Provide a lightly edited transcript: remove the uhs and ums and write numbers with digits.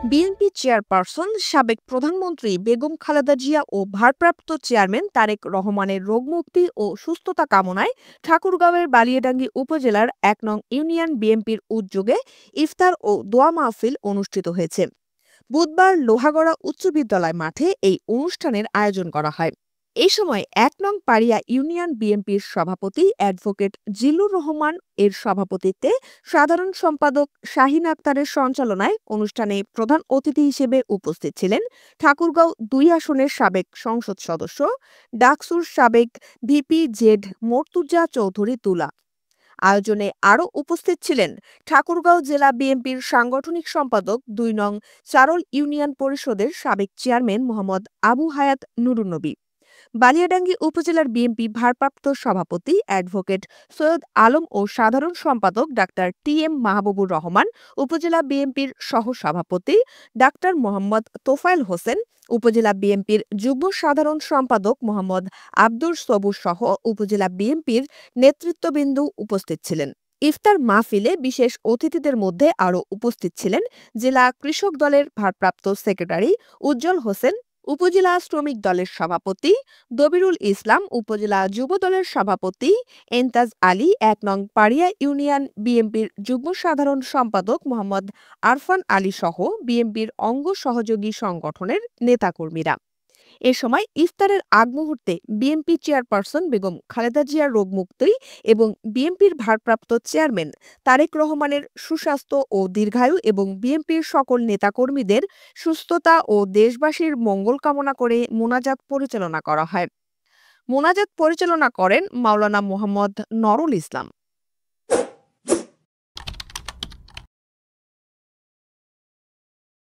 BNP chairperson সাবেক প্রধানমন্ত্রী বেগম খালেদা জিয়া ও ভারপ্রাপ্ত চেয়ারম্যান তারেক রহমানের রোগমুক্তি ও সুস্থতা কামনায় ঠাকুরগাঁওয়ের বালিয়াডাঙ্গি উপজেলার ১ নং ইউনিয়ন বিএনপির উদ্যোগে ইফতার ও দোয়া মাহফিল অনুষ্ঠিত হয়েছে। বুধবার লোহাগড়া উচ্চ বিদ্যালয় মাঠে এই অনুষ্ঠানের আয়োজন করা হয়। এই সময় ১ নং পাড়িয়া ইউনিয়ন বিএনপির সভাপতি অ্যাডভোকেট জিল্লুর রহমান এর সভাপতিত্বে, সাধারণ সম্পাদক শাহিন আক্তারের সঞ্চালনায় অনুষ্ঠানে প্রধান অতিথি হিসেবে উপস্থিত ছিলেন ঠাকুরগাঁও ২ আসনের সাবেক সংসদ সদস্য, ডাকসুর সাবেক ভিপি জেড মর্তুজা চৌধুরী তুলা। আয়োজনে আরও উপস্থিত ছিলেন ঠাকুরগাঁও জেলা বিএনপির সাংগঠনিক সম্পাদক ২ নং চারল ইউনিয়ন পরিষদের সাবেক চেয়ারম্যান মোহাম্মদ আবু হায়াত নুরুন্নবী, বালিয়াডাঙ্গি উপজেলার বিএনপি ভারপ্রাপ্ত সভাপতি অ্যাডভোকেট সৈয়দ আলম ও সাধারণ সম্পাদক doctor T M Mahbubur Rahman, উপজেলা বিএনপির সহসভাপতি ডাক্তার মোহাম্মদ তোফায়েল হোসেন, উপজেলা বিএনপির যুগ্ম সাধারণ সম্পাদক মোহাম্মদ আব্দুর সবুর সহ উপজেলা বিএনপির নেতৃত্ববৃন্দ উপস্থিত ছিলেন। ইফতার মাহফিলে বিশেষ অতিথিদের মধ্যে আরও উপস্থিত ছিলেন জেলা কৃষক দলের ভারপ্রাপ্ত সেক্রেটারি উজ্জ্বল হোসেন, উপজেলা শ্রমিক দলের সভাপতি দবিরুল ইসলাম, উপজেলা যুব দলের সভাপতি এন্তাজ আলী, ১ নং পাড়িয়া ইউনিয়ন বিএনপির যুগ্ম সাধারণ সম্পাদক মোহাম্মদ আরফান আলী সহ বিএনপির অঙ্গ সহযোগী সংগঠনের নেতাকর্মীরা। এ সময় ইফতারের আগ মুহূর্তে বিএনপি চেয়ারপারসন বেগম খালেদা জিয়ার রোগমুক্তি এবং বিএনপির ভারপ্রাপ্ত চেয়ারম্যান তারেক রহমানের সুস্বাস্থ্য ও দীর্ঘায়ু এবং বিএনপির সকল নেতাকর্মীদের সুস্থতা ও দেশবাসীর মঙ্গল কামনা করে মোনাজাত পরিচালনা করা হয়। মোনাজাত পরিচালনা করেন মাওলানা মোহাম্মদ নরুল ইসলাম।